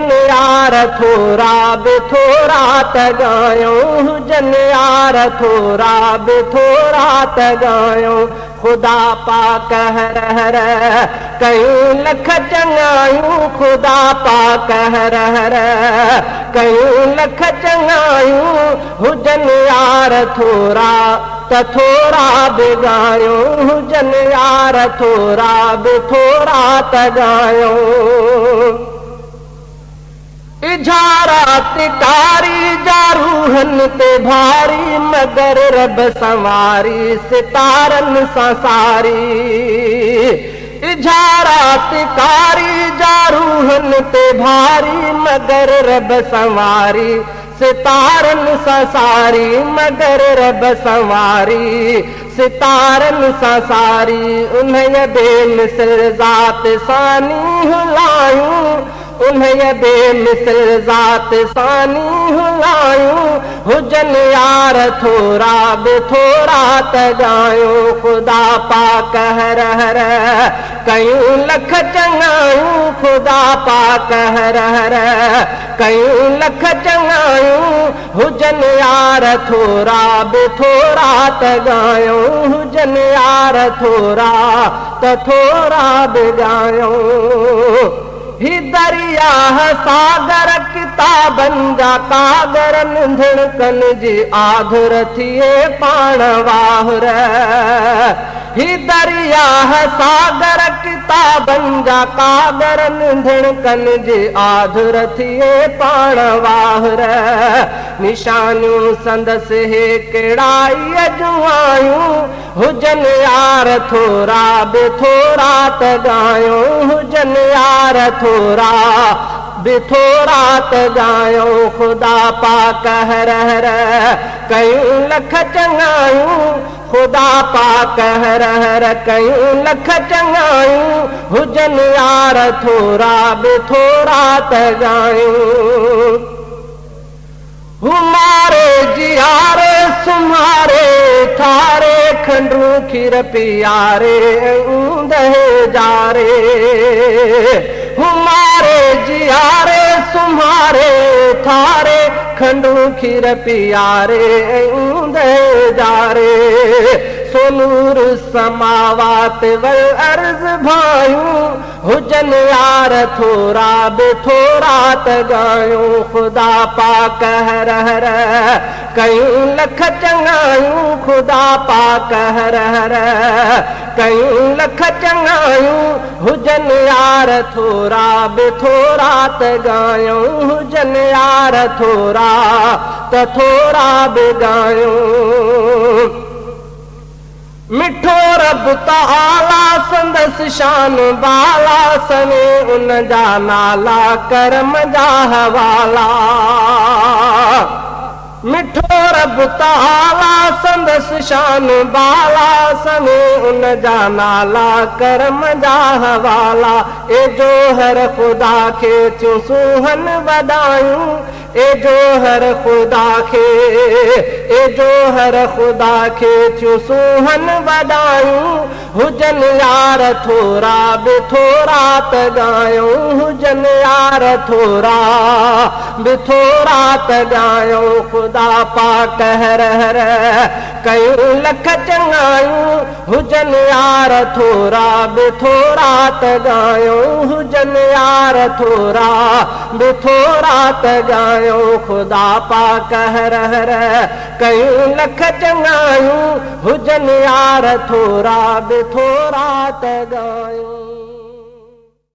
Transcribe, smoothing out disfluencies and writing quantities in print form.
यार थोरा बि थोरा त ॻायूं हुजनि यार थोरा बि थोरा त ॻायूं ख़ुदा पाक हर हर कयूं लख चङायूं ख़ुदा पाक हर हर कयूं लख चङायूं हुजनि यार थोरा त थोरा बि ॻायूं हुजनि यार थोरा बि थोरा त ॻायूं इजारात कारी जा रूहनि ते भारी मगर रब संवारी सितारनि सां सारी इजारात कारी जा रूहनि ते भारी मगर रब संवारी सितारनि सां सारी मगर रब संवारी सितारनि सां सारी उन्हीअ बेमिसल ज़ात सानी हुलायूं उन्हीअ बेमिसल ज़ात सानी हुलायूं हुजनि यार थोरा बि थोरा त ॻायूं ख़ुदा पाक हर हर कयूं लख चङायूं ख़ुदा पाक हर हर कयूं लख चङायूं हुजनि यार थोरा बि थोरा त ॻायूं हुजनि यार थोरा त थोरा बि ॻायूं ही दरिया सागर किताबनि जा कागर धड़कनि जी आघुर थिए पाण वाहुर ही दरिया सागर किताबनि जा कागर धड़कनि जी आधुर थिए पाण वाहुर निशानियूं संदसि हे कहिड़ाईअ जूं आयूं हुजनि यार थोरा बि थोरा त ॻायूं हुजनि यार थोरा बि थोरा त ॻायूं ख़ुदा पाक हर हर कयूं लख चङायूं ख़ुदा पाक हर हर कयूं लख चङायूं हुजनि यार थोरा बि थोरा त ॻायूं हुमारे जियारे सुम्हारे ठारे खंडू खीर पियारे ऊंदहि जारे हुमारे जियारे सुम्हारे ठारे खंडू खीर पियारे ऊंदहि जारे सोनूर समावात वल अर्ज़ भायूं हुजनि यार थोरा बि थोरा त ॻायूं ख़ुदा पाक हर हर कयूं लख चङायूं ख़ुदा पाक हर हर कयूं लख चङायूं हुजनि यार थोरा बि थोरा त ॻायूं हुजनि यार थोरा त थोरा बि ॻायूं मिठो रब ताला संदसि शान बाला सने उन जा नाला करम जा हवाला मिठो रब ताला संदसि शान बाला सने उन जा नाला करम जा हवाला ए जोहर ख़ुदा खे थियूं सुहन वॾायूं ए जोहर ख़ुदा खे ए जोहर ख़ुदा खे थियूं सुहन वॾायूं हुजनि यार थोरा बि थोरा त ॻायूं हुजनि यार थोरा बि थोरा त ॻायूं ख़ुदा पाक हर हर कयूं लख चङायूं हुजनि यार थोरा बि थोरा त ॻायूं हुजनि यार थोरा बि थोरा त ॻायूं ख़ुदा पाक हर हर कयूं लख चङायूं हुजनि यार थोरा बि थोरा त ॻायूं